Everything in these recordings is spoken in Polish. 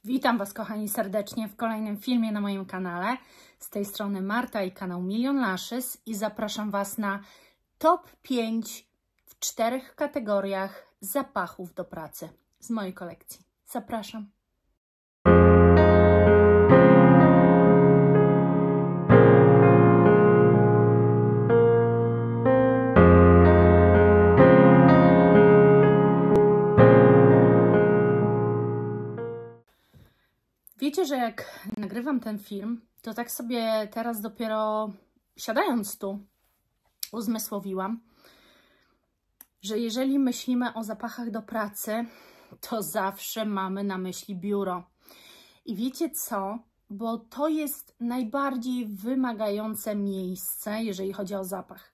Witam Was, kochani, serdecznie w kolejnym filmie na moim kanale. Z tej strony Marta i kanał Milion Lashes i zapraszam Was na top 5 w 4 kategoriach zapachów do pracy z mojej kolekcji. Zapraszam. Wiecie, że jak nagrywam ten film, to tak sobie teraz dopiero siadając tu uzmysłowiłam, że jeżeli myślimy o zapachach do pracy, to zawsze mamy na myśli biuro. I wiecie co? Bo to jest najbardziej wymagające miejsce, jeżeli chodzi o zapach.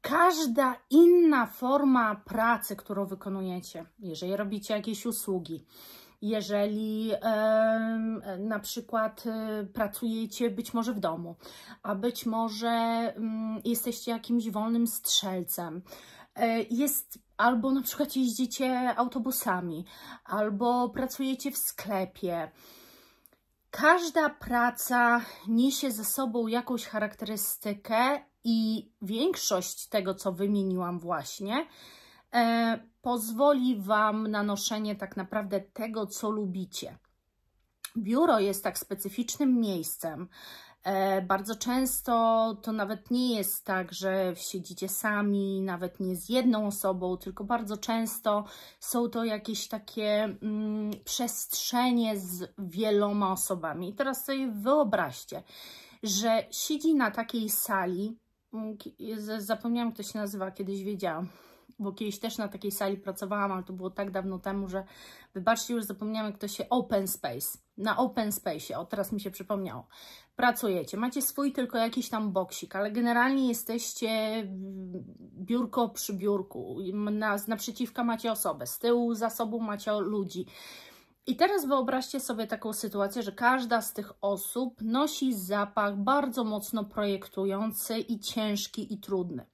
Każda inna forma pracy, którą wykonujecie, jeżeli robicie jakieś usługi, jeżeli na przykład pracujecie być może w domu, a być może jesteście jakimś wolnym strzelcem, albo na przykład jeździcie autobusami, albo pracujecie w sklepie. Każda praca niesie ze sobą jakąś charakterystykę i większość tego, co wymieniłam właśnie, pozwoli Wam na noszenie tak naprawdę tego, co lubicie. Biuro jest tak specyficznym miejscem. Bardzo często to nawet nie jest tak, że siedzicie sami, nawet nie z jedną osobą, tylko bardzo często są to jakieś takie przestrzenie z wieloma osobami. I teraz sobie wyobraźcie, że siedzi na takiej sali, zapomniałam, jak to się nazywa, kiedyś wiedziałam, bo kiedyś też na takiej sali pracowałam, ale to było tak dawno temu, że wybaczcie, już zapomniałam, jak to się open space. Na open space, o teraz mi się przypomniało. Pracujecie, macie swój tylko jakiś tam boksik, ale generalnie jesteście biurko przy biurku. Naprzeciwka macie osobę, z tyłu za sobą macie ludzi. I teraz wyobraźcie sobie taką sytuację, że każda z tych osób nosi zapach bardzo mocno projektujący i ciężki i trudny.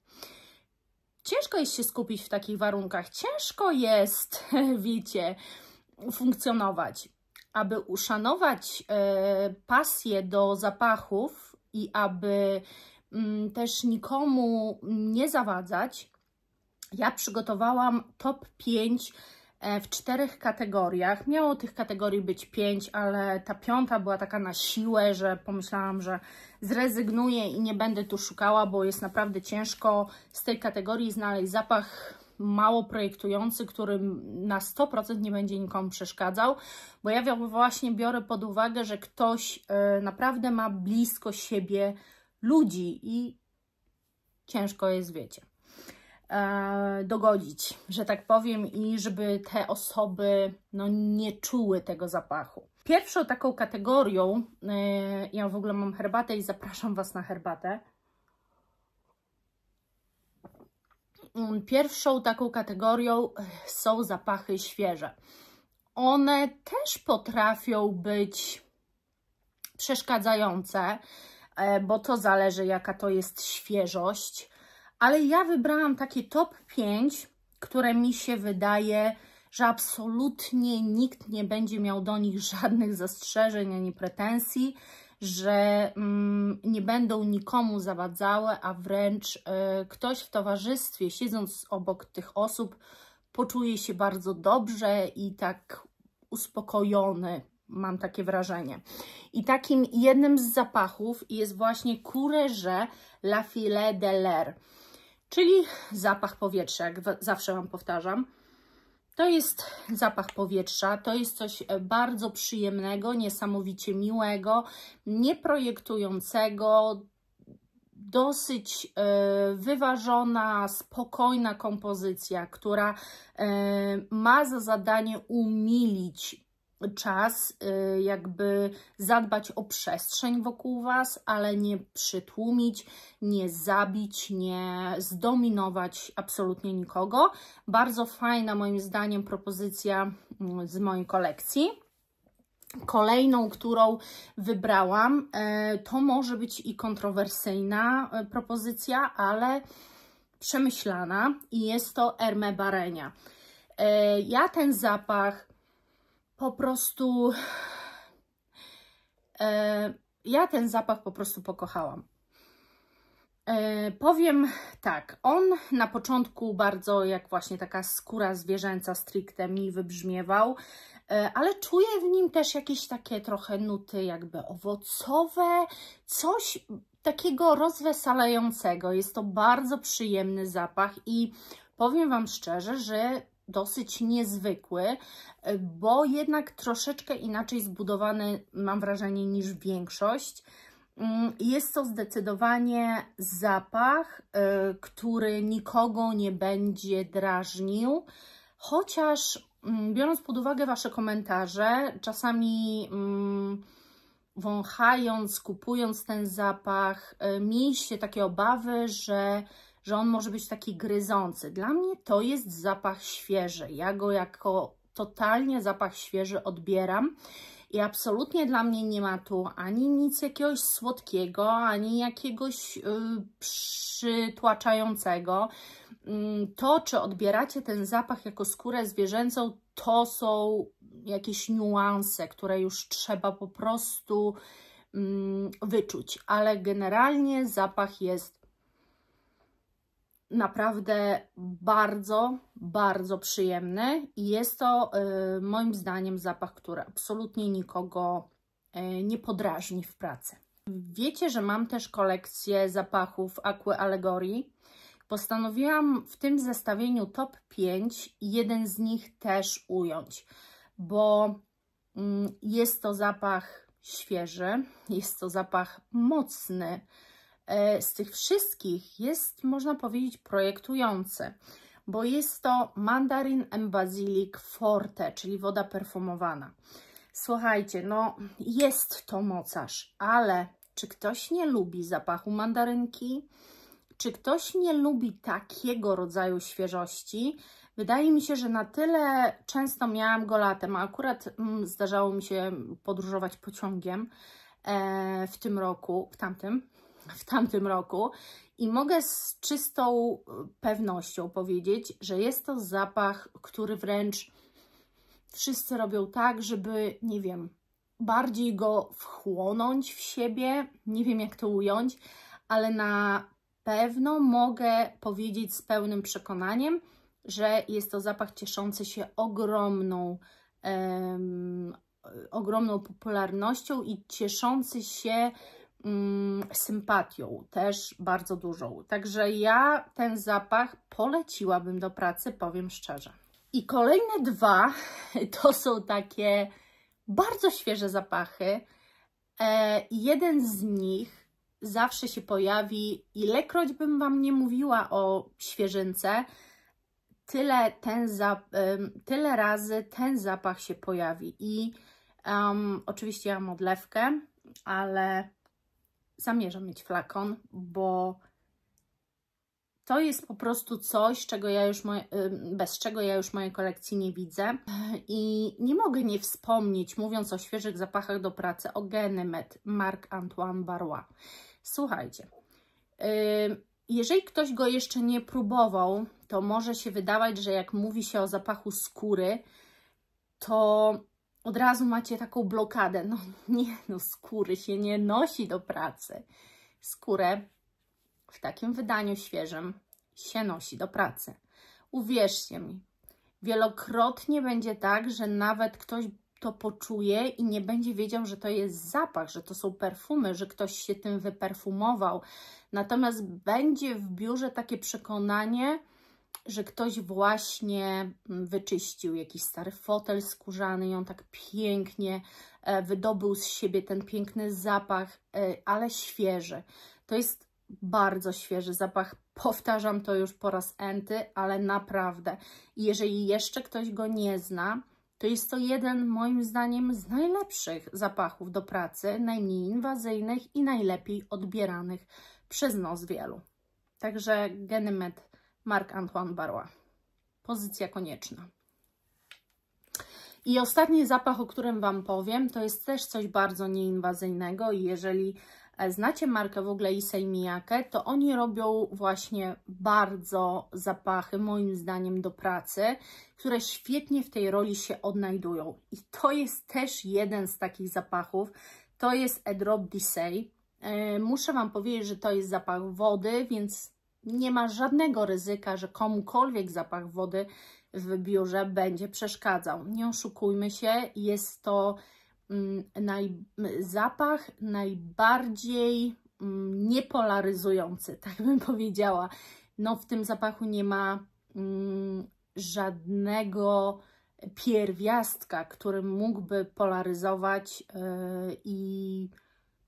Ciężko jest się skupić w takich warunkach, ciężko jest, wiecie, funkcjonować. Aby uszanować pasję do zapachów i aby też nikomu nie zawadzać, ja przygotowałam top 5 w 4 kategoriach. Miało tych kategorii być 5, ale ta 5 była taka na siłę, że pomyślałam, że zrezygnuję i nie będę tu szukała, bo jest naprawdę ciężko z tej kategorii znaleźć zapach mało projektujący, który na 100% nie będzie nikomu przeszkadzał, bo ja właśnie biorę pod uwagę, że ktoś naprawdę ma blisko siebie ludzi i ciężko jest, wiecie, dogodzić, że tak powiem, i żeby te osoby nie czuły tego zapachu. Pierwszą taką kategorią, ja w ogóle mam herbatę i zapraszam Was na herbatę. Pierwszą taką kategorią są zapachy świeże. One też potrafią być przeszkadzające, bo to zależy, jaka to jest świeżość, ale ja wybrałam takie top 5, które mi się wydaje, że absolutnie nikt nie będzie miał do nich żadnych zastrzeżeń ani pretensji, że nie będą nikomu zawadzały, a wręcz ktoś w towarzystwie, siedząc obok tych osób, poczuje się bardzo dobrze i tak uspokojony, mam takie wrażenie. I takim jednym z zapachów jest właśnie Courrèges La Filet de l'Air, czyli zapach powietrza, jak zawsze Wam powtarzam. To jest zapach powietrza, to jest coś bardzo przyjemnego, niesamowicie miłego, nieprojektującego, dosyć wyważona, spokojna kompozycja, która ma za zadanie umilić czas, jakby zadbać o przestrzeń wokół Was, ale nie przytłumić, nie zabić, nie zdominować absolutnie nikogo. Bardzo fajna moim zdaniem propozycja z mojej kolekcji. Kolejną, którą wybrałam, to może być i kontrowersyjna propozycja, ale przemyślana, i jest to Hermès Barenia. Ja ten zapach po prostu Ja ten zapach po prostu pokochałam. Powiem tak, on na początku bardzo jak właśnie taka skóra zwierzęca stricte mi wybrzmiewał, ale czuję w nim też jakieś takie trochę nuty jakby owocowe, coś takiego rozweselającego. Jest to bardzo przyjemny zapach i powiem Wam szczerze, że dosyć niezwykły, bo jednak troszeczkę inaczej zbudowany, mam wrażenie, niż większość. Jest to zdecydowanie zapach, który nikogo nie będzie drażnił, chociaż biorąc pod uwagę Wasze komentarze, czasami wąchając, kupując ten zapach, mieliście takie obawy, że on może być taki gryzący. Dla mnie to jest zapach świeży. Ja go jako totalnie zapach świeży odbieram. I absolutnie dla mnie nie ma tu ani nic jakiegoś słodkiego, ani jakiegoś przytłaczającego. To, czy odbieracie ten zapach jako skórę zwierzęcą, to są jakieś niuanse, które już trzeba po prostu wyczuć. Ale generalnie zapach jest naprawdę bardzo, bardzo przyjemny i jest to moim zdaniem zapach, który absolutnie nikogo nie podrażni w pracy. Wiecie, że mam też kolekcję zapachów Aqua Allegorii. Postanowiłam w tym zestawieniu top 5 jeden z nich też ująć, bo jest to zapach świeży, jest to zapach mocny. Z tych wszystkich jest, można powiedzieć, projektujący, bo jest to Mandarin and Basilic Forte, czyli woda perfumowana. Słuchajcie, no jest to mocarz, ale czy ktoś nie lubi zapachu mandarynki? Czy ktoś nie lubi takiego rodzaju świeżości? Wydaje mi się, że na tyle często miałam go latem, a akurat zdarzało mi się podróżować pociągiem w tym roku, w tamtym roku i mogę z czystą pewnością powiedzieć, że jest to zapach, który wręcz wszyscy robią tak, żeby, nie wiem, bardziej go wchłonąć w siebie, nie wiem jak to ująć, ale na pewno mogę powiedzieć z pełnym przekonaniem, że jest to zapach cieszący się ogromną popularnością i cieszący się sympatią, też bardzo dużą. Także ja ten zapach poleciłabym do pracy, powiem szczerze. I kolejne dwa to są takie bardzo świeże zapachy. Jeden z nich zawsze się pojawi, ilekroć bym Wam nie mówiła o świeżynce, tyle razy ten zapach się pojawi. I oczywiście ja mam odlewkę, ale zamierzam mieć flakon, bo to jest po prostu coś, bez czego ja już mojej kolekcji nie widzę. I nie mogę nie wspomnieć, mówiąc o świeżych zapachach do pracy, o Ganymede Marc-Antoine Barrois. Słuchajcie, jeżeli ktoś go jeszcze nie próbował, to może się wydawać, że jak mówi się o zapachu skóry, to od razu macie taką blokadę. No nie, no skóry się nie nosi do pracy. Skórę w takim wydaniu świeżym się nosi do pracy. Uwierzcie mi, wielokrotnie będzie tak, że nawet ktoś to poczuje i nie będzie wiedział, że to jest zapach, że to są perfumy, że ktoś się tym wyperfumował. Natomiast będzie w biurze takie przekonanie, że ktoś właśnie wyczyścił jakiś stary fotel skórzany i on tak pięknie wydobył z siebie ten piękny zapach, ale świeży. To jest bardzo świeży zapach. Powtarzam to już po raz enty, ale naprawdę. I jeżeli jeszcze ktoś go nie zna, to jest to jeden, moim zdaniem, z najlepszych zapachów do pracy, najmniej inwazyjnych i najlepiej odbieranych przez nos wielu. Także Ganymede Marc-Antoine Barrois. Pozycja konieczna. I ostatni zapach, o którym Wam powiem, to jest też coś bardzo nieinwazyjnego i jeżeli znacie markę w ogóle Issey Miyake, to oni robią właśnie bardzo zapachy, moim zdaniem, do pracy, które świetnie w tej roli się odnajdują. I to jest też jeden z takich zapachów. to jest A Drop D'Issei. Muszę Wam powiedzieć, że to jest zapach wody, więc nie ma żadnego ryzyka, że komukolwiek zapach wody w biurze będzie przeszkadzał. Nie oszukujmy się, jest to zapach najbardziej niepolaryzujący, tak bym powiedziała. No, w tym zapachu nie ma żadnego pierwiastka, który mógłby polaryzować i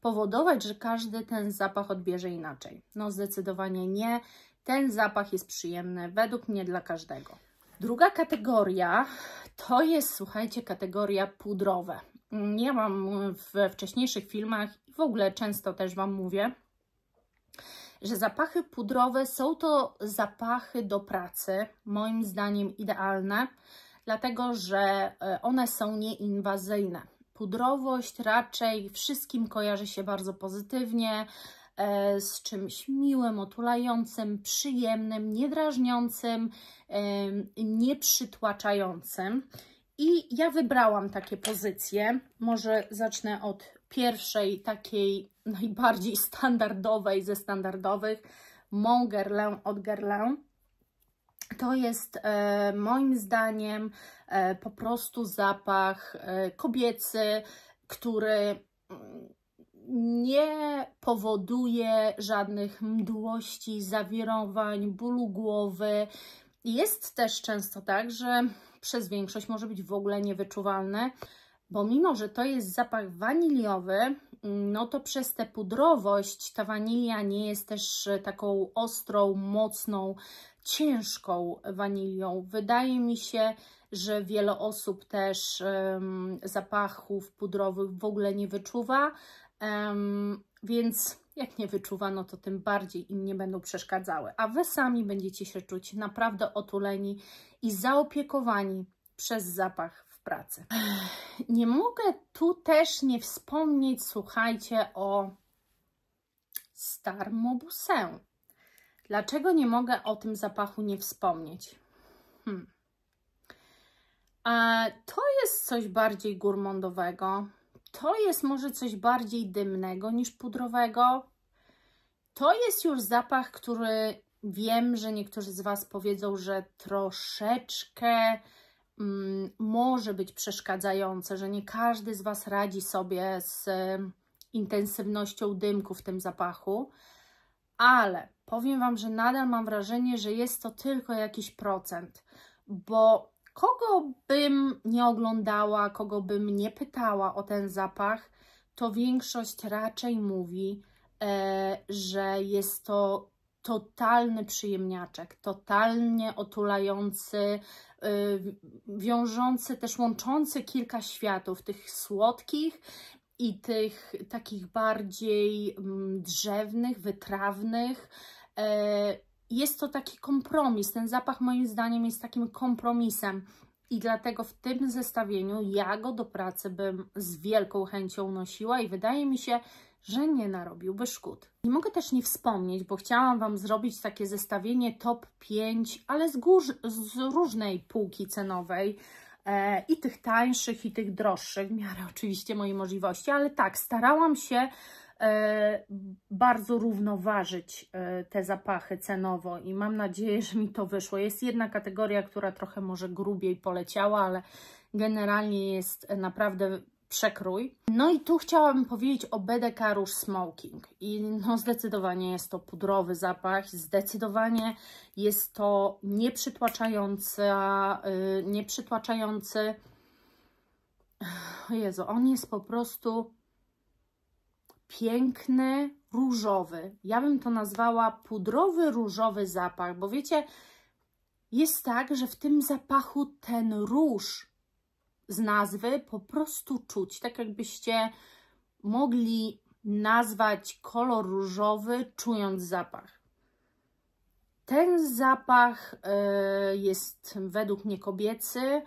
powodować, że każdy ten zapach odbierze inaczej. No, zdecydowanie nie. Ten zapach jest przyjemny według mnie dla każdego. Druga kategoria to jest, słuchajcie, kategoria pudrowe. Ja Wam we wcześniejszych filmach i w ogóle często też Wam mówię, że zapachy pudrowe są to zapachy do pracy, moim zdaniem idealne, dlatego że one są nieinwazyjne. Pudrowość raczej wszystkim kojarzy się bardzo pozytywnie, z czymś miłym, otulającym, przyjemnym, niedrażniącym, nieprzytłaczającym. I ja wybrałam takie pozycje. Może zacznę od pierwszej, takiej najbardziej standardowej ze standardowych, Mon Guerlain od Guerlain. To jest moim zdaniem po prostu zapach kobiecy, który nie powoduje żadnych mdłości, zawirowań, bólu głowy. Jest też często tak, że przez większość może być w ogóle niewyczuwalny, bo mimo, że to jest zapach waniliowy, no to przez tę pudrowość ta wanilia nie jest też taką ostrą, mocną, ciężką wanilią. Wydaje mi się, że wiele osób też zapachów pudrowych w ogóle nie wyczuwa, więc jak nie wyczuwa, no to tym bardziej im nie będą przeszkadzały. A Wy sami będziecie się czuć naprawdę otuleni i zaopiekowani przez zapach w pracy. Nie mogę tu też nie wspomnieć, słuchajcie, o Star Maubusin. Dlaczego nie mogę o tym zapachu nie wspomnieć? To jest coś bardziej gourmandowego. To jest może coś bardziej dymnego niż pudrowego. To jest już zapach, który wiem, że niektórzy z Was powiedzą, że troszeczkę może być przeszkadzające, że nie każdy z Was radzi sobie z intensywnością dymku w tym zapachu, ale powiem Wam, że nadal mam wrażenie, że jest to tylko jakiś procent, bo kogo bym nie oglądała, kogo bym nie pytała o ten zapach, to większość raczej mówi, że jest to totalny przyjemniaczek, totalnie otulający, wiążący, też łączący kilka światów, tych słodkich i tych takich bardziej drzewnych, wytrawnych. Jest to taki kompromis. Ten zapach moim zdaniem jest takim kompromisem i dlatego w tym zestawieniu ja go do pracy bym z wielką chęcią nosiła i wydaje mi się, że nie narobiłby szkód. Nie mogę też nie wspomnieć, bo chciałam Wam zrobić takie zestawienie top 5, ale z różnej półki cenowej, i tych tańszych, i tych droższych, w miarę oczywiście mojej możliwości, ale tak, starałam się bardzo równoważyć te zapachy cenowo i mam nadzieję, że mi to wyszło. Jest jedna kategoria, która trochę może grubiej poleciała, ale generalnie jest naprawdę przekrój. No i tu chciałabym powiedzieć o BDK Rouge Smoking i no zdecydowanie jest to pudrowy zapach, zdecydowanie jest to nieprzytłaczający. O Jezu, on jest po prostu piękny, różowy. Ja bym to nazwała pudrowy, różowy zapach, bo wiecie, jest tak, że w tym zapachu ten róż z nazwy po prostu czuć, tak jakbyście mogli nazwać kolor różowy, czując zapach. Ten zapach jest według mnie kobiecy,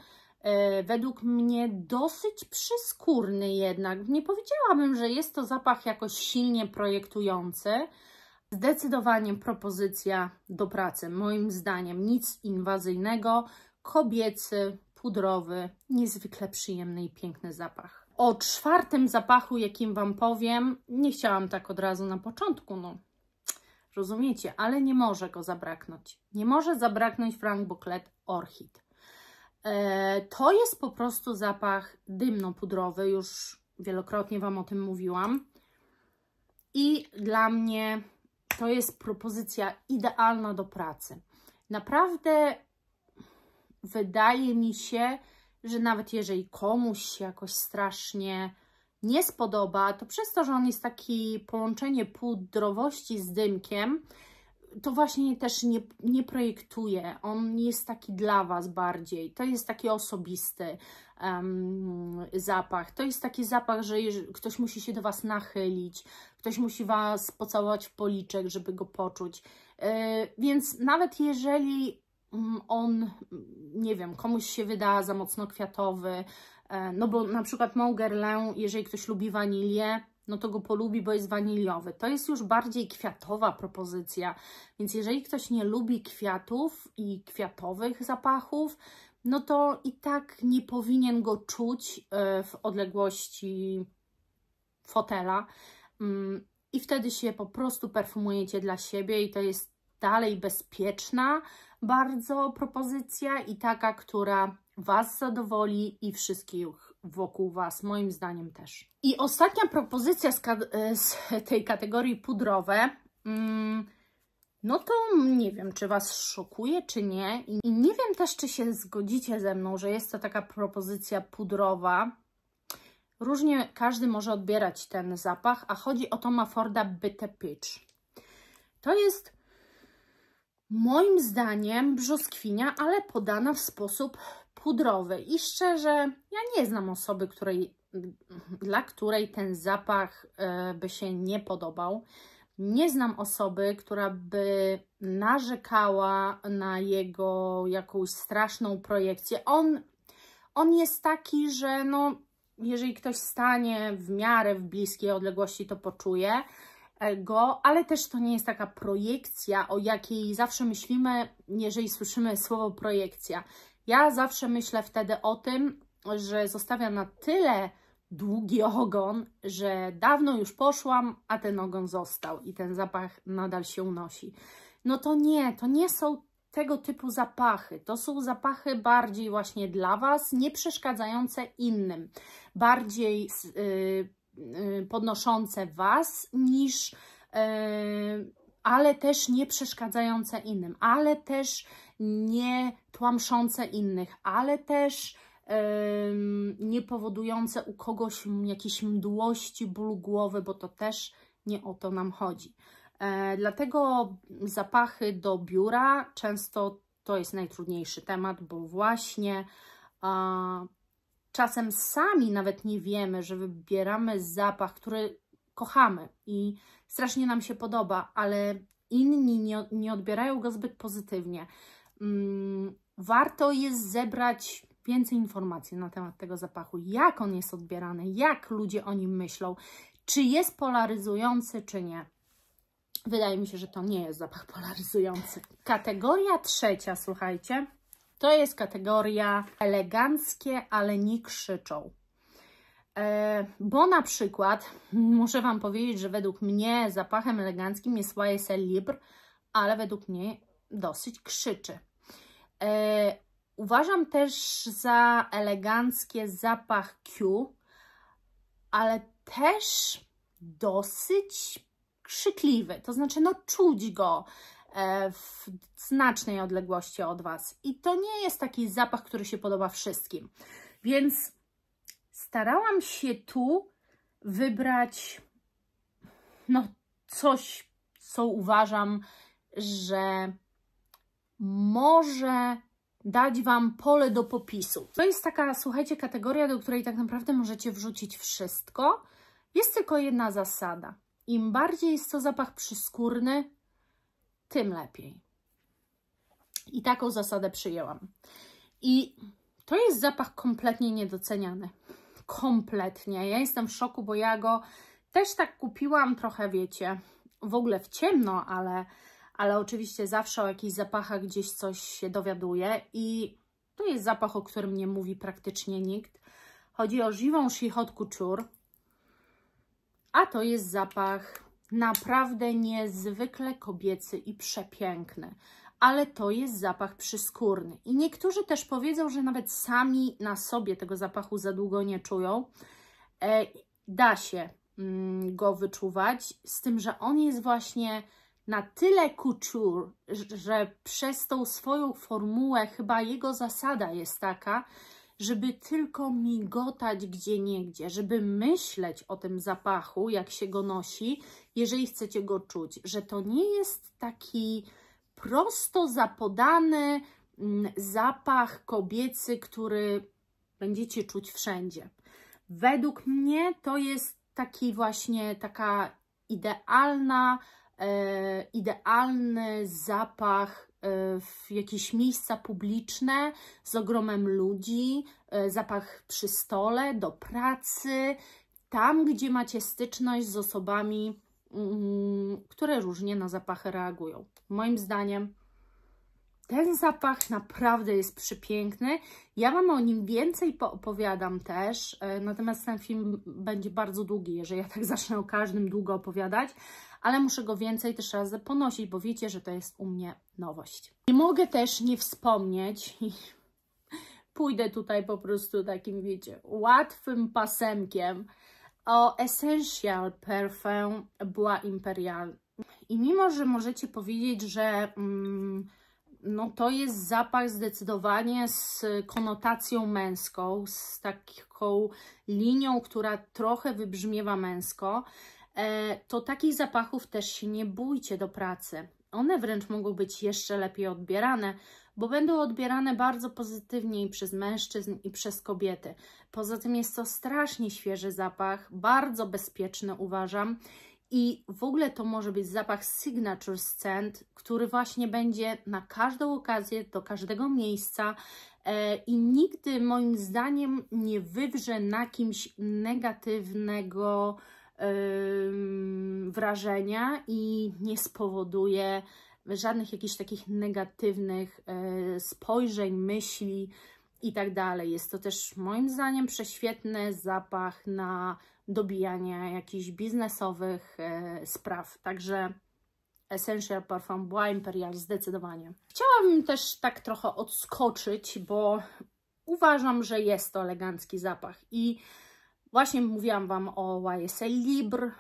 według mnie dosyć przyskórny jednak. Nie powiedziałabym, że jest to zapach jakoś silnie projektujący. Zdecydowanie propozycja do pracy, moim zdaniem nic inwazyjnego, kobiecy, pudrowy, niezwykle przyjemny i piękny zapach. O czwartym zapachu, jakim Wam powiem, nie chciałam tak od razu na początku, no rozumiecie, ale nie może go zabraknąć. Nie może zabraknąć Frank Boclet Orchid. To jest po prostu zapach dymno-pudrowy, już wielokrotnie Wam o tym mówiłam. I dla mnie to jest propozycja idealna do pracy. Naprawdę wydaje mi się, że nawet jeżeli komuś się jakoś strasznie nie spodoba, to przez to, że on jest taki połączenie pudrowości z dymkiem, to właśnie też nie projektuje. On jest taki dla Was bardziej. To jest taki osobisty zapach. To jest taki zapach, że ktoś musi się do Was nachylić, ktoś musi Was pocałować w policzek, żeby go poczuć. Więc nawet jeżeli on, nie wiem, komuś się wyda za mocno kwiatowy, no bo na przykład Mon Guerlain, jeżeli ktoś lubi wanilię, no to go polubi, bo jest waniliowy. To jest już bardziej kwiatowa propozycja, więc jeżeli ktoś nie lubi kwiatów i kwiatowych zapachów, no to i tak nie powinien go czuć w odległości fotela i wtedy się po prostu perfumujecie dla siebie i to jest dalej bezpieczna bardzo propozycja i taka, która Was zadowoli i wszystkich wokół Was, moim zdaniem też. I ostatnia propozycja z tej kategorii pudrowe, no to nie wiem, czy Was szokuje, czy nie. I nie wiem też, czy się zgodzicie ze mną, że jest to taka propozycja pudrowa. Różnie każdy może odbierać ten zapach, a chodzi o Toma Forda Bitter Peach. To jest moim zdaniem brzoskwinia, ale podana w sposób pudrowy. I szczerze, ja nie znam osoby, dla której ten zapach by się nie podobał. Nie znam osoby, która by narzekała na jego jakąś straszną projekcję. On jest taki, że no, jeżeli ktoś stanie w miarę w bliskiej odległości, to poczuje go, ale też to nie jest taka projekcja, o jakiej zawsze myślimy, jeżeli słyszymy słowo projekcja. Ja zawsze myślę wtedy o tym, że zostawia na tyle długi ogon, że dawno już poszłam, a ten ogon został i ten zapach nadal się unosi. No to nie są tego typu zapachy. To są zapachy bardziej właśnie dla Was, nie przeszkadzające innym. Bardziej podnoszące Was niż, ale też nie przeszkadzające innym, ale też nie tłamszące innych, ale też nie powodujące u kogoś jakiejś mdłości, bólu głowy, bo to też nie o to nam chodzi. Dlatego zapachy do biura często to jest najtrudniejszy temat, bo właśnie czasem sami nawet nie wiemy, że wybieramy zapach, który kochamy i strasznie nam się podoba, ale inni nie odbierają go zbyt pozytywnie. Warto jest zebrać więcej informacji na temat tego zapachu, jak on jest odbierany, jak ludzie o nim myślą, czy jest polaryzujący, czy nie. Wydaje mi się, że to nie jest zapach polaryzujący. Kategoria trzecia, słuchajcie, to jest kategoria eleganckie, ale nie krzyczą. Bo na przykład, muszę Wam powiedzieć, że według mnie zapachem eleganckim jest YSL Libre, ale według mnie dosyć krzyczy. Uważam też za eleganckie zapach Q, ale też dosyć krzykliwy. To znaczy, no czuć go w znacznej odległości od Was. I to nie jest taki zapach, który się podoba wszystkim. Więc starałam się tu wybrać no coś, co uważam, że może dać Wam pole do popisu. To jest taka, słuchajcie, kategoria, do której tak naprawdę możecie wrzucić wszystko. Jest tylko jedna zasada. Im bardziej jest to zapach przyskórny, tym lepiej. I taką zasadę przyjęłam. I to jest zapach kompletnie niedoceniany. Kompletnie. Ja jestem w szoku, bo ja go też tak kupiłam trochę, wiecie, w ogóle w ciemno, ale oczywiście zawsze o jakichś zapachach gdzieś coś się dowiaduje i to jest zapach, o którym nie mówi praktycznie nikt. Chodzi o Givenchy Haute Couture, a to jest zapach naprawdę niezwykle kobiecy i przepiękny, ale to jest zapach przyskórny. I niektórzy też powiedzą, że nawet sami na sobie tego zapachu za długo nie czują. Da się go wyczuwać, z tym, że on jest właśnie na tyle couture, że przez tą swoją formułę chyba jego zasada jest taka, żeby tylko migotać gdzieniegdzie, żeby myśleć o tym zapachu, jak się go nosi, jeżeli chcecie go czuć, że to nie jest taki prosto zapodany zapach kobiecy, który będziecie czuć wszędzie. Według mnie to jest taki właśnie taka idealny zapach w jakieś miejsca publiczne z ogromem ludzi, zapach przy stole, do pracy, tam gdzie macie styczność z osobami, które różnie na zapachy reagują. Moim zdaniem ten zapach naprawdę jest przepiękny. Ja Wam o nim więcej poopowiadam też, natomiast ten film będzie bardzo długi, jeżeli ja tak zacznę o każdym długo opowiadać, ale muszę go więcej też razy ponosić, bo wiecie, że to jest u mnie nowość. Nie mogę też nie wspomnieć, i pójdę tutaj po prostu takim, wiecie, łatwym pasemkiem, o Essential Parfum Bois Imperial. I mimo, że możecie powiedzieć, że no to jest zapach zdecydowanie z konotacją męską, z taką linią, która trochę wybrzmiewa męsko, to takich zapachów też się nie bójcie do pracy. One wręcz mogą być jeszcze lepiej odbierane, bo będą odbierane bardzo pozytywnie i przez mężczyzn, i przez kobiety. Poza tym jest to strasznie świeży zapach, bardzo bezpieczny uważam. I w ogóle to może być zapach signature scent, który właśnie będzie na każdą okazję, do każdego miejsca i nigdy moim zdaniem nie wywrze na kimś negatywnego wrażenia i nie spowoduje żadnych jakichś takich negatywnych spojrzeń, myśli i tak dalej. Jest to też moim zdaniem prześwietny zapach na dobijania jakichś biznesowych spraw. Także Essential Parfum Bois Imperial zdecydowanie. Chciałabym też tak trochę odskoczyć, bo uważam, że jest to elegancki zapach. I właśnie mówiłam Wam o YSL Libre,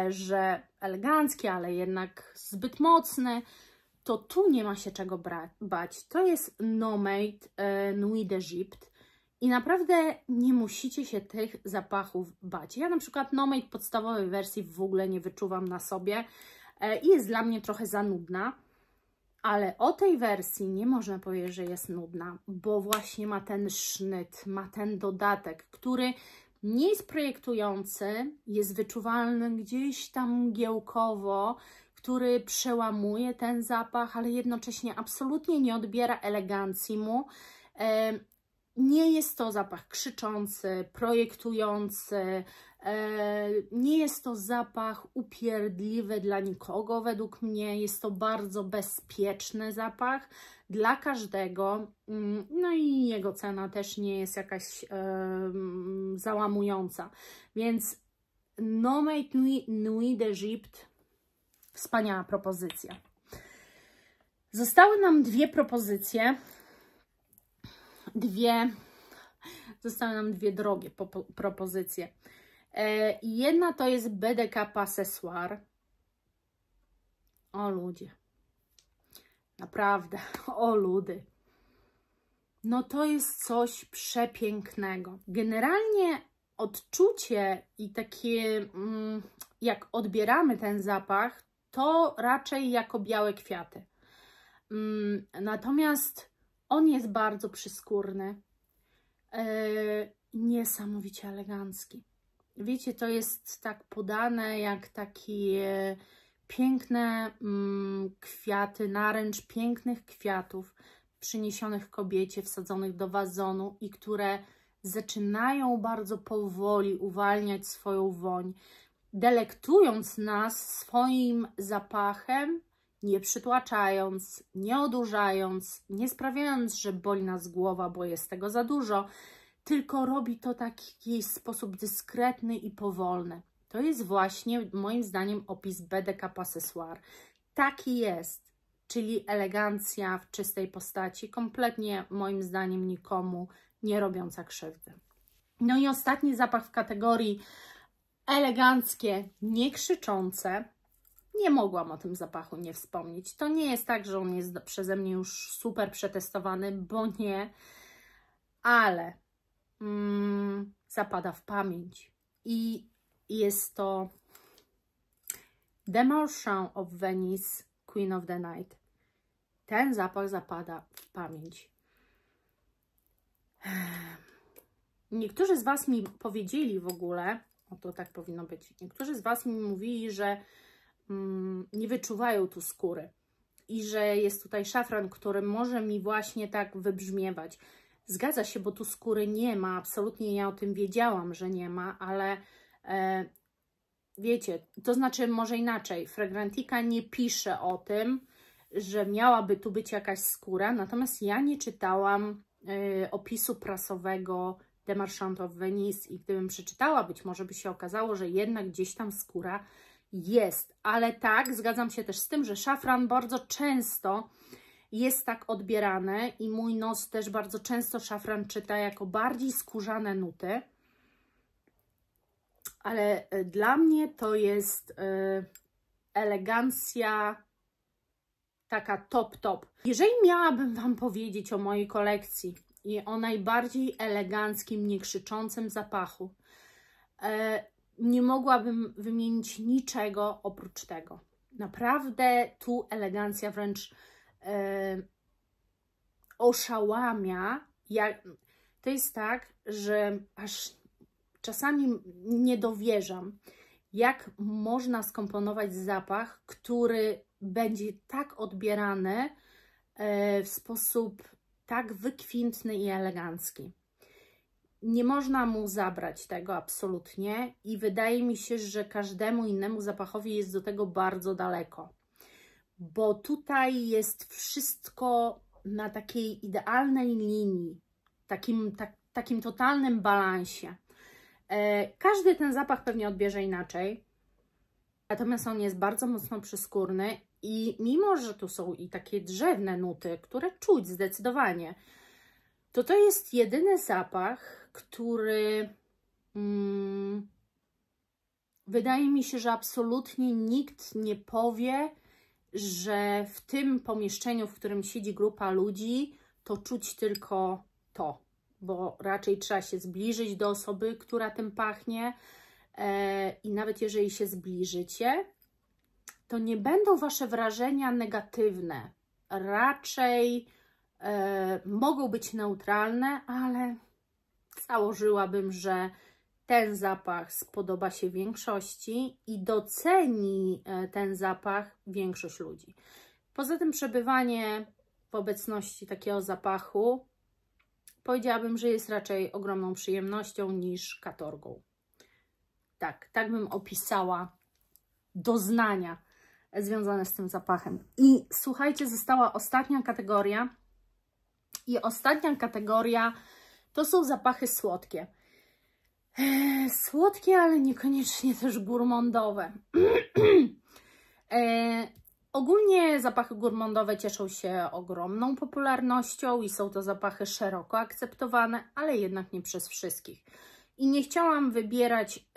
że elegancki, ale jednak zbyt mocny. To tu nie ma się czego bać. To jest Nomade Nuit d'Egypte. I naprawdę nie musicie się tych zapachów bać. Ja na przykład Nomade podstawowej wersji w ogóle nie wyczuwam na sobie i jest dla mnie trochę za nudna, ale o tej wersji nie można powiedzieć, że jest nudna, bo właśnie ma ten sznyt, ma ten dodatek, który nie jest projektujący, jest wyczuwalny gdzieś tam mgiełkowo, który przełamuje ten zapach, ale jednocześnie absolutnie nie odbiera elegancji mu. Nie jest to zapach krzyczący, projektujący, nie jest to zapach upierdliwy dla nikogo według mnie, jest to bardzo bezpieczny zapach dla każdego, no i jego cena też nie jest jakaś załamująca, więc Nomade Nuit d'Egypte, wspaniała propozycja. Zostały nam dwie propozycje. Zostały nam dwie drogie propozycje. Jedna to jest BDK Possessoir. O ludzie. Naprawdę, o ludy. No to jest coś przepięknego. Generalnie odczucie i takie, jak odbieramy ten zapach, to raczej jako białe kwiaty. Natomiast on jest bardzo przyskórny, niesamowicie elegancki. Wiecie, to jest tak podane jak takie piękne kwiaty, naręcz pięknych kwiatów przyniesionych kobiecie, wsadzonych do wazonu i które zaczynają bardzo powoli uwalniać swoją woń, delektując nas swoim zapachem, nie przytłaczając, nie odurzając, nie sprawiając, że boli nas głowa, bo jest tego za dużo, tylko robi to w taki sposób dyskretny i powolny. To jest właśnie moim zdaniem opis BDK Poccessoire. Taki jest, czyli elegancja w czystej postaci, kompletnie moim zdaniem nikomu nie robiąca krzywdy. No i ostatni zapach w kategorii eleganckie, nie krzyczące. Nie mogłam o tym zapachu nie wspomnieć. To nie jest tak, że on jest przeze mnie już super przetestowany, bo nie, ale zapada w pamięć. I jest to The Marchand of Venice, Queen of the Night. Ten zapach zapada w pamięć. Niektórzy z Was mi powiedzieli w ogóle, o to tak powinno być, niektórzy z Was mi mówili, że nie wyczuwają tu skóry i że jest tutaj szafran, który może mi właśnie tak wybrzmiewać. Zgadza się, bo tu skóry nie ma, absolutnie ja o tym wiedziałam, że nie ma, ale wiecie, to znaczy może inaczej, Fragrantica nie pisze o tym, że miałaby tu być jakaś skóra, natomiast ja nie czytałam opisu prasowego The Marchand of Venice i gdybym przeczytała, być może by się okazało, że jednak gdzieś tam skóra jest, ale tak, zgadzam się też z tym, że szafran bardzo często jest tak odbierany i mój nos też bardzo często szafran czyta jako bardziej skórzane nuty, ale dla mnie to jest elegancja taka top. Jeżeli miałabym Wam powiedzieć o mojej kolekcji i o najbardziej eleganckim, niekrzyczącym zapachu, nie mogłabym wymienić niczego oprócz tego. Naprawdę tu elegancja wręcz oszałamia. To jest tak, że aż czasami nie dowierzam, jak można skomponować zapach, który będzie tak odbierany w sposób tak wykwintny i elegancki. Nie można mu zabrać tego absolutnie i wydaje mi się, że każdemu innemu zapachowi jest do tego bardzo daleko, bo tutaj jest wszystko na takiej idealnej linii, takim totalnym balansie. Każdy ten zapach pewnie odbierze inaczej, natomiast on jest bardzo mocno przyskórny i mimo, że tu są i takie drzewne nuty, które czuć zdecydowanie, to jest jedyny zapach, który wydaje mi się, że absolutnie nikt nie powie, że w tym pomieszczeniu, w którym siedzi grupa ludzi, to czuć tylko to, bo raczej trzeba się zbliżyć do osoby, która tym pachnie i nawet jeżeli się zbliżycie, to nie będą Wasze wrażenia negatywne, raczej mogą być neutralne, ale założyłabym, że ten zapach spodoba się większości i doceni ten zapach większość ludzi. Poza tym przebywanie w obecności takiego zapachu powiedziałabym, że jest raczej ogromną przyjemnością niż katorgą. Tak bym opisała doznania związane z tym zapachem. I słuchajcie, została ostatnia kategoria. I ostatnia kategoria to są zapachy słodkie. Słodkie, ale niekoniecznie też gourmandowe. Ogólnie zapachy gourmandowe cieszą się ogromną popularnością i są to zapachy szeroko akceptowane, ale jednak nie przez wszystkich. I nie chciałam wybierać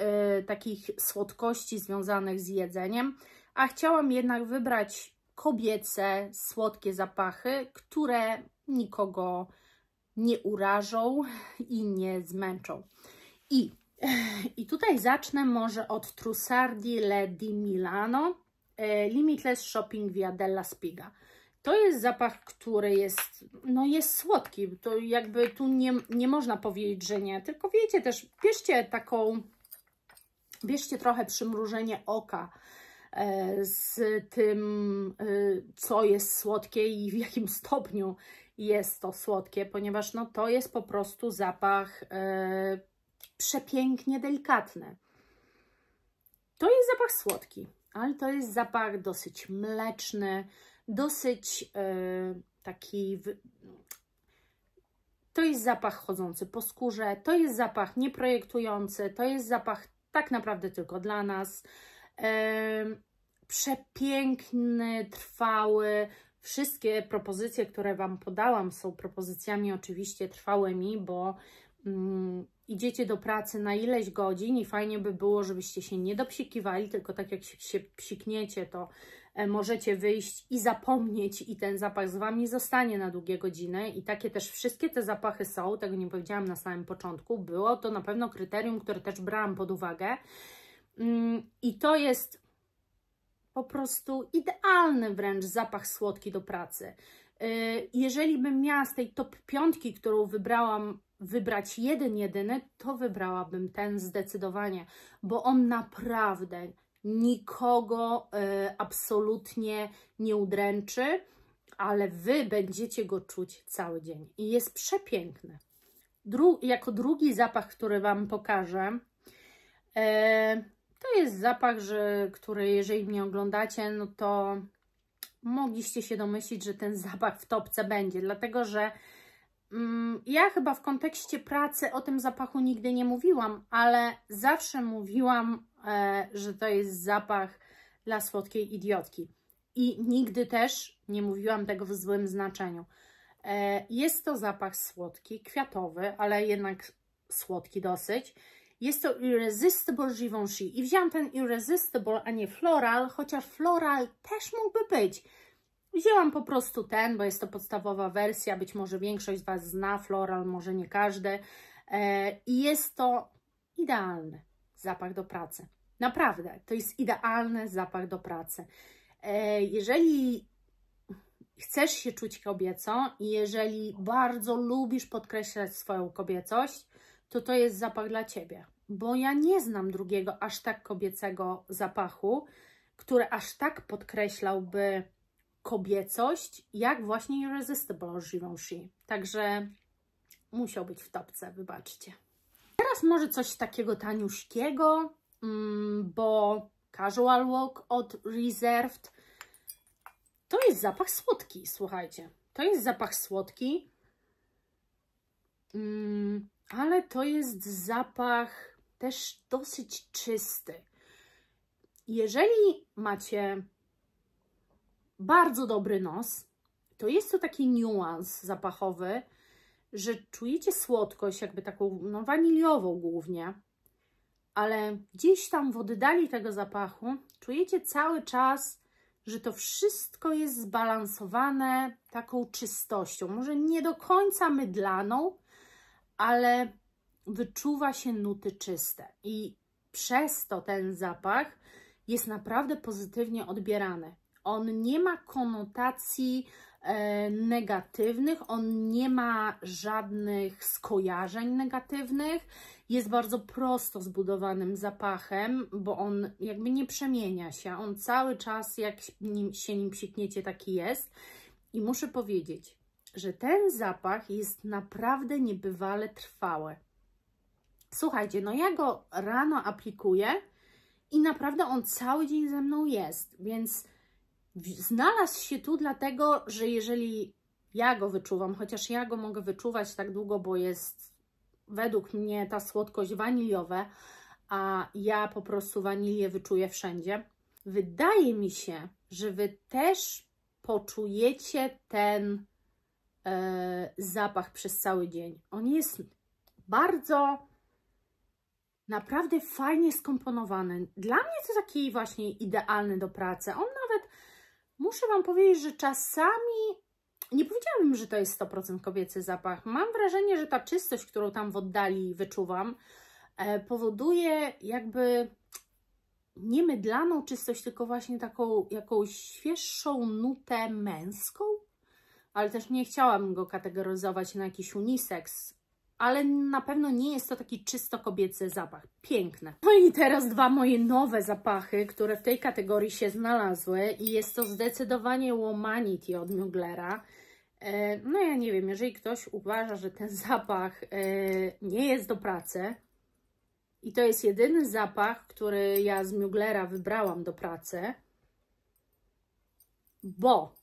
takich słodkości związanych z jedzeniem, a chciałam jednak wybrać kobiece, słodkie zapachy, które nikogo nie urażą i nie zmęczą. I tutaj zacznę może od Trussardi Le di Milano Limitless Shopping Via della Spiga. To jest zapach, który jest, jest słodki. To jakby tu nie można powiedzieć, że nie. Tylko wiecie też, bierzcie trochę przymrużenie oka z tym, co jest słodkie i w jakim stopniu jest to słodkie, ponieważ to jest po prostu zapach przepięknie delikatny. To jest zapach słodki, ale to jest zapach dosyć mleczny, dosyć taki to jest zapach chodzący po skórze, to jest zapach nieprojektujący, to jest zapach tak naprawdę tylko dla nas. Przepiękny, trwały. Wszystkie propozycje, które Wam podałam, są propozycjami oczywiście trwałymi, bo idziecie do pracy na ileś godzin i fajnie by było, żebyście się nie dopsikiwali, tylko tak jak się psikniecie, to możecie wyjść i zapomnieć i ten zapach z Wami zostanie na długie godziny i takie też wszystkie te zapachy są, tego nie powiedziałam na samym początku, było to na pewno kryterium, które też brałam pod uwagę i to jest po prostu idealny wręcz zapach słodki do pracy. Jeżeli bym miała z tej top 5, którą wybrałam, wybrać jedyny, to wybrałabym ten zdecydowanie, bo on naprawdę nikogo absolutnie nie udręczy, ale Wy będziecie go czuć cały dzień i jest przepiękny. Jako drugi zapach, który Wam pokażę, to jest zapach, który jeżeli mnie oglądacie, no to mogliście się domyślić, że ten zapach w topce będzie, dlatego że ja chyba w kontekście pracy o tym zapachu nigdy nie mówiłam, ale zawsze mówiłam, że to jest zapach dla słodkiej idiotki. I nigdy też nie mówiłam tego w złym znaczeniu. Jest to zapach słodki, kwiatowy, ale jednak słodki dosyć. Jest to Irresistible Givenchy i wziąłam ten Irresistible, a nie Floral, chociaż Floral też mógłby być. Wzięłam po prostu ten, bo jest to podstawowa wersja, być może większość z Was zna Floral, może nie każdy. I jest to idealny zapach do pracy. Naprawdę, to jest idealny zapach do pracy. Jeżeli chcesz się czuć kobieco i jeżeli bardzo lubisz podkreślać swoją kobiecość, to jest zapach dla Ciebie. Bo ja nie znam drugiego aż tak kobiecego zapachu, który aż tak podkreślałby kobiecość, jak właśnie Irresistible Givenchy. Także musiał być w topce, wybaczcie. Teraz może coś takiego taniuśkiego, bo Casual Walk od Reserved to jest zapach słodki, słuchajcie. To jest zapach słodki, ale to jest zapach też dosyć czysty. Jeżeli macie bardzo dobry nos, to jest to taki niuans zapachowy, że czujecie słodkość, jakby taką no, waniliową głównie, ale gdzieś tam w oddali tego zapachu czujecie cały czas, że to wszystko jest zbalansowane taką czystością. Może nie do końca mydlaną, ale wyczuwa się nuty czyste i przez to ten zapach jest naprawdę pozytywnie odbierany. On nie ma konotacji negatywnych, on nie ma żadnych skojarzeń negatywnych, jest bardzo prosto zbudowanym zapachem, bo on jakby nie przemienia się, on cały czas jak się nim psikniecie taki jest i muszę powiedzieć, że ten zapach jest naprawdę niebywale trwały. Słuchajcie, no ja go rano aplikuję i naprawdę on cały dzień ze mną jest, więc znalazł się tu dlatego, że jeżeli ja go wyczuwam, chociaż ja go mogę wyczuwać tak długo, bo jest według mnie ta słodkość waniliowa, a ja po prostu wanilię wyczuję wszędzie. Wydaje mi się, że Wy też poczujecie ten zapach przez cały dzień. On jest bardzo naprawdę fajnie skomponowany. Dla mnie to taki właśnie idealny do pracy. On nawet, muszę Wam powiedzieć, że czasami, nie powiedziałabym, że to jest 100% kobiecy zapach. Mam wrażenie, że ta czystość, którą tam w oddali wyczuwam, powoduje jakby nie mydlaną czystość, tylko właśnie taką jakąś świeższą nutę męską. Ale też nie chciałam go kategoryzować na jakiś unisex, ale na pewno nie jest to taki czysto kobiecy zapach. Piękne. No i teraz dwa moje nowe zapachy, które w tej kategorii się znalazły i jest to zdecydowanie Womanity od Muglera. No ja nie wiem, jeżeli ktoś uważa, że ten zapach nie jest do pracy i to jest jedyny zapach, który ja z Muglera wybrałam do pracy, bo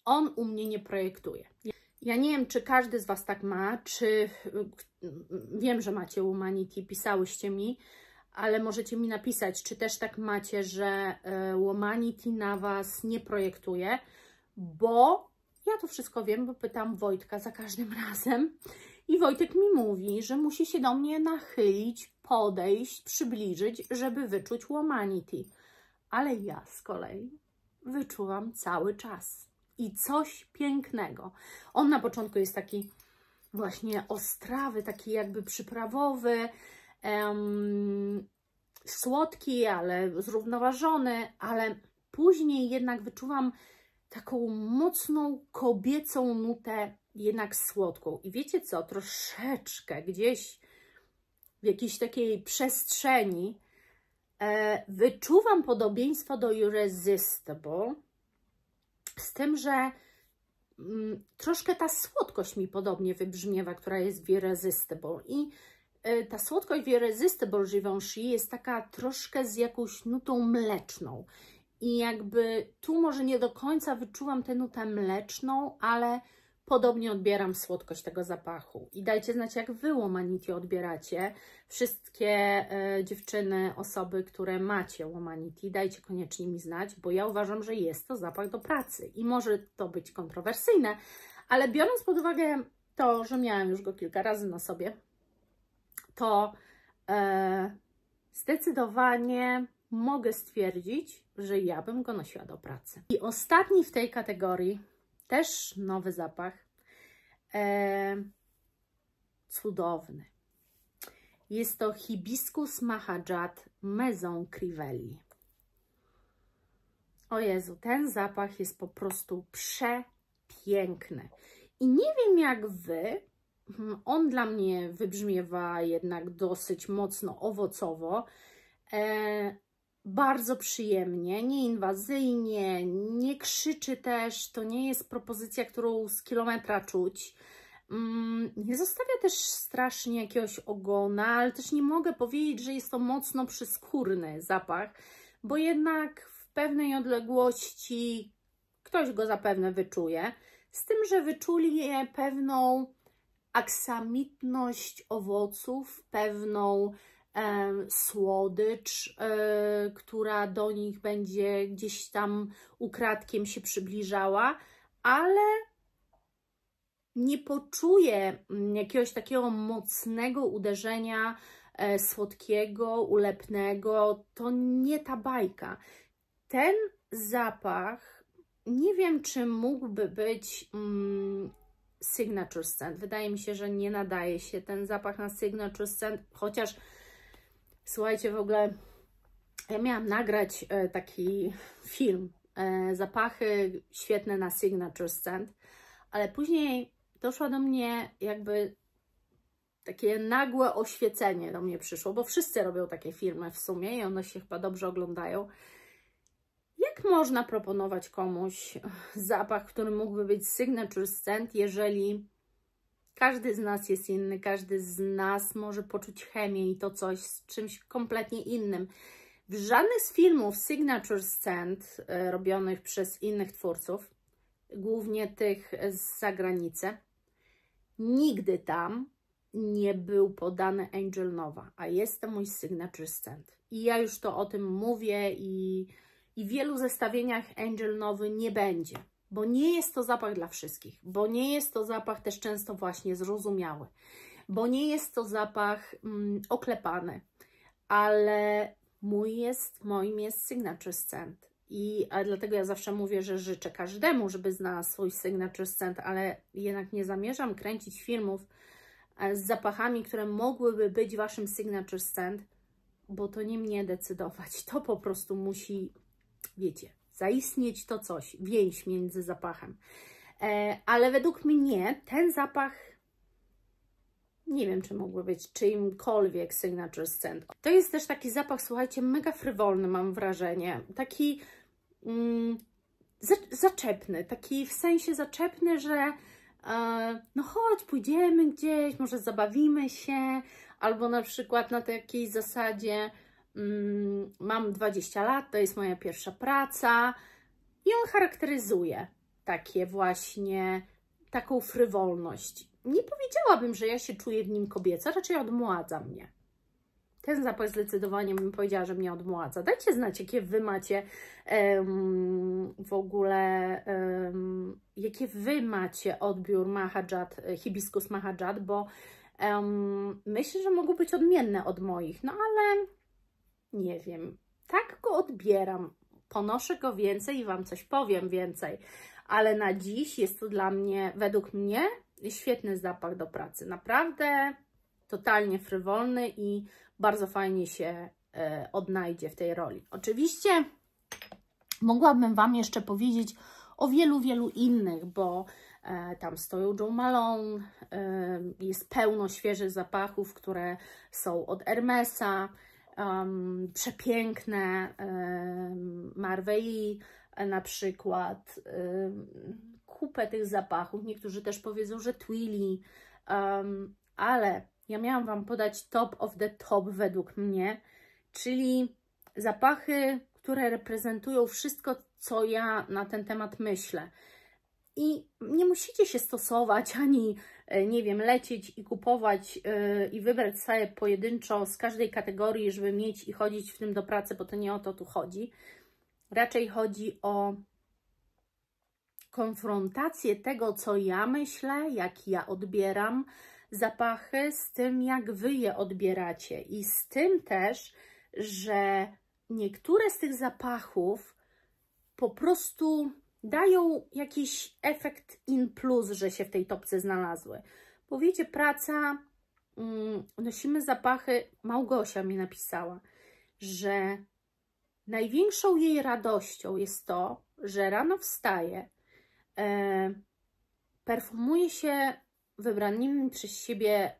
on u mnie nie projektuje. Ja nie wiem, czy każdy z Was tak ma, czy wiem, że macie Womanity, pisałyście mi, ale możecie mi napisać, czy też tak macie, że Womanity na Was nie projektuje, bo ja to wszystko wiem, bo pytam Wojtka za każdym razem i Wojtek mi mówi, że musi się do mnie nachylić, podejść, przybliżyć, żeby wyczuć Womanity. Ale ja z kolei wyczuwam cały czas. I coś pięknego. On na początku jest taki właśnie ostrawy, taki jakby przyprawowy, słodki, ale zrównoważony, ale później jednak wyczuwam taką mocną kobiecą nutę, jednak słodką. I wiecie co? Troszeczkę gdzieś w jakiejś takiej przestrzeni wyczuwam podobieństwo do Irresistible, z tym, że troszkę ta słodkość mi podobnie wybrzmiewa, która jest w Irresistible. I ta słodkość w Irresistible Givenchy jest taka troszkę z jakąś nutą mleczną. I jakby tu może nie do końca wyczuwam tę nutę mleczną, ale podobnie odbieram słodkość tego zapachu. I dajcie znać, jak Wy Womanity odbieracie. Wszystkie dziewczyny, osoby, które macie Womanity, dajcie koniecznie mi znać, bo ja uważam, że jest to zapach do pracy. I może to być kontrowersyjne, ale biorąc pod uwagę to, że miałam już go kilka razy na sobie, to zdecydowanie mogę stwierdzić, że ja bym go nosiła do pracy. I ostatni w tej kategorii, też nowy zapach, cudowny. Jest to Hibiscus Mahajat Maison Crivelli. O Jezu, ten zapach jest po prostu przepiękny. I nie wiem jak Wy, on dla mnie wybrzmiewa jednak dosyć mocno owocowo, bardzo przyjemnie, nieinwazyjnie, nie krzyczy też, to nie jest propozycja, którą z kilometra czuć. Nie zostawia też strasznie jakiegoś ogona, ale też nie mogę powiedzieć, że jest to mocno przyskórny zapach, bo jednak w pewnej odległości ktoś go zapewne wyczuje, z tym, że wyczuli pewną aksamitność owoców, pewną słodycz, która do nich będzie gdzieś tam ukradkiem się przybliżała, ale nie poczuję jakiegoś takiego mocnego uderzenia słodkiego, ulepnego. To nie ta bajka. Ten zapach, nie wiem, czy mógłby być signature scent. Wydaje mi się, że nie nadaje się ten zapach na signature scent, chociaż słuchajcie, w ogóle ja miałam nagrać taki film, zapachy świetne na signature scent, ale później doszło do mnie jakby takie nagłe oświecenie do mnie przyszło, bo wszyscy robią takie filmy w sumie i one się chyba dobrze oglądają. Jak można proponować komuś zapach, który mógłby być signature scent, jeżeli każdy z nas jest inny, każdy z nas może poczuć chemię i to coś z czymś kompletnie innym. W żadnych z filmów signature scent robionych przez innych twórców, głównie tych z zagranicy, nigdy tam nie był podany Angel Nova, a jest to mój signature scent. I ja już to o tym mówię i w wielu zestawieniach Angel Nowy nie będzie, bo nie jest to zapach dla wszystkich, bo nie jest to zapach też często właśnie zrozumiały, bo nie jest to zapach oklepany, ale moim jest signature scent. A dlatego ja zawsze mówię, że życzę każdemu, żeby znalazł swój signature scent, ale jednak nie zamierzam kręcić filmów z zapachami, które mogłyby być Waszym signature scent, bo to nie mnie decydować. To po prostu musi, wiecie, zaistnieć to coś, więź między zapachem. Ale według mnie ten zapach, nie wiem, czy mógłby być czyimkolwiek signature scent. To jest też taki zapach, słuchajcie, mega frywolny, mam wrażenie. Taki zaczepny, taki w sensie zaczepny, że no chodź, pójdziemy gdzieś, może zabawimy się, albo na przykład na takiej zasadzie mam 20 lat, to jest moja pierwsza praca i on charakteryzuje takie właśnie taką frywolność. Nie powiedziałabym, że ja się czuję w nim kobieco, raczej odmładza mnie. Ten zapach zdecydowanie bym powiedziała, że mnie odmładza. Dajcie znać, jakie Wy macie w ogóle, jakie Wy macie odbiór Mahajat, hibiskus Mahajat, bo myślę, że mogą być odmienne od moich, no ale nie wiem. Tak go odbieram. Ponoszę go więcej i Wam coś powiem więcej. Ale na dziś jest to dla mnie, według mnie, świetny zapach do pracy. Naprawdę totalnie frywolny i bardzo fajnie się odnajdzie w tej roli. Oczywiście mogłabym Wam jeszcze powiedzieć o wielu, wielu innych, bo tam stoją Jo Malone, jest pełno świeżych zapachów, które są od Hermesa, przepiękne, Marvei na przykład, kupę tych zapachów. Niektórzy też powiedzą, że Twilly, ale ja miałam Wam podać top of the top według mnie, czyli zapachy, które reprezentują wszystko, co ja na ten temat myślę. I nie musicie się stosować, ani, nie wiem, lecieć i kupować i wybrać sobie pojedynczo z każdej kategorii, żeby mieć i chodzić w tym do pracy, bo to nie o to tu chodzi. Raczej chodzi o konfrontację tego, co ja myślę, jak ja odbieram zapachy, z tym, jak Wy je odbieracie. I z tym też, że niektóre z tych zapachów po prostu dają jakiś efekt in plus, że się w tej topce znalazły. Bo wiecie, praca, nosimy zapachy, Małgosia mi napisała, że największą jej radością jest to, że rano wstaje, perfumuje się wybranym przez siebie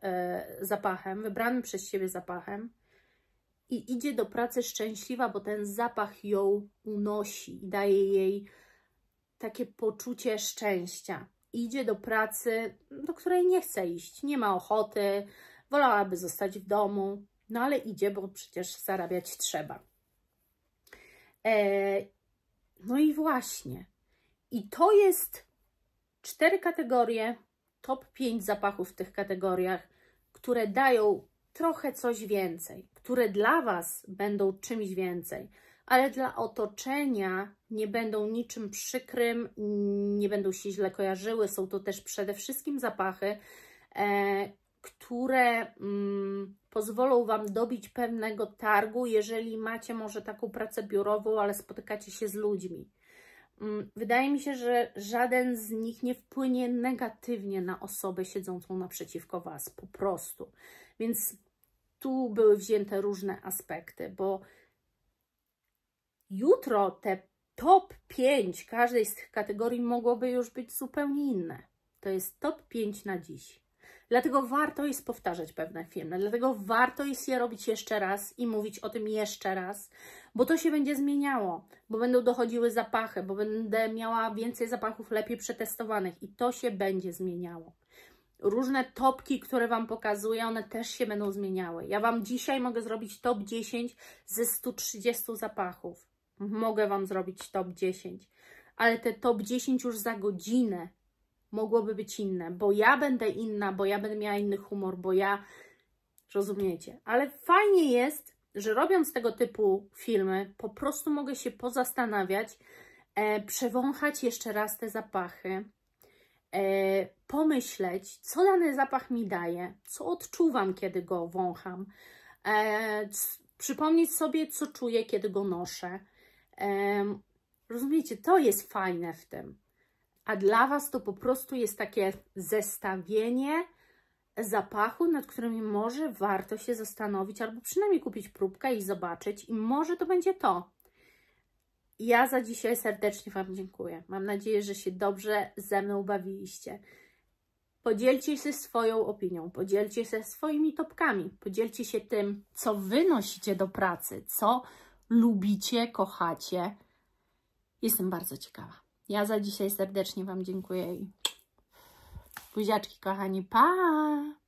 zapachem i idzie do pracy szczęśliwa, bo ten zapach ją unosi i daje jej takie poczucie szczęścia. Idzie do pracy, do której nie chce iść, nie ma ochoty, wolałaby zostać w domu, no ale idzie, bo przecież zarabiać trzeba. No i właśnie. I to jest 4 kategorie, top 5 zapachów w tych kategoriach, które dają trochę coś więcej, które dla Was będą czymś więcej, ale dla otoczenia nie będą niczym przykrym, nie będą się źle kojarzyły. Są to też przede wszystkim zapachy, które pozwolą Wam dobić pewnego targu, jeżeli macie może taką pracę biurową, ale spotykacie się z ludźmi. Wydaje mi się, że żaden z nich nie wpłynie negatywnie na osobę siedzącą naprzeciwko Was, po prostu. Więc tu były wzięte różne aspekty, bo jutro te top 5 każdej z tych kategorii mogłoby już być zupełnie inne. To jest top 5 na dziś. Dlatego warto jest powtarzać pewne filmy, dlatego warto jest je robić jeszcze raz i mówić o tym jeszcze raz, bo to się będzie zmieniało, bo będą dochodziły zapachy, bo będę miała więcej zapachów lepiej przetestowanych i to się będzie zmieniało. Różne topki, które Wam pokazuję, one też się będą zmieniały. Ja Wam dzisiaj mogę zrobić top 10 ze 130 zapachów. Mogę Wam zrobić top 10, ale te top 10 już za godzinę mogłoby być inne, bo ja będę inna, bo ja będę miała inny humor, bo ja... Rozumiecie? Ale fajnie jest, że robiąc tego typu filmy, po prostu mogę się pozastanawiać, przewąchać jeszcze raz te zapachy, pomyśleć, co dany zapach mi daje, co odczuwam, kiedy go wącham, przypomnieć sobie, co czuję, kiedy go noszę. Rozumiecie? To jest fajne w tym. A dla Was to po prostu jest takie zestawienie zapachu, nad którymi może warto się zastanowić, albo przynajmniej kupić próbkę i zobaczyć. I może to będzie to. Ja za dzisiaj serdecznie Wam dziękuję. Mam nadzieję, że się dobrze ze mną bawiliście. Podzielcie się swoją opinią, podzielcie się swoimi topkami, podzielcie się tym, co Wy nosicie do pracy, co lubicie, kochacie. Jestem bardzo ciekawa. Ja za dzisiaj serdecznie Wam dziękuję i buziaczki, kochani, pa!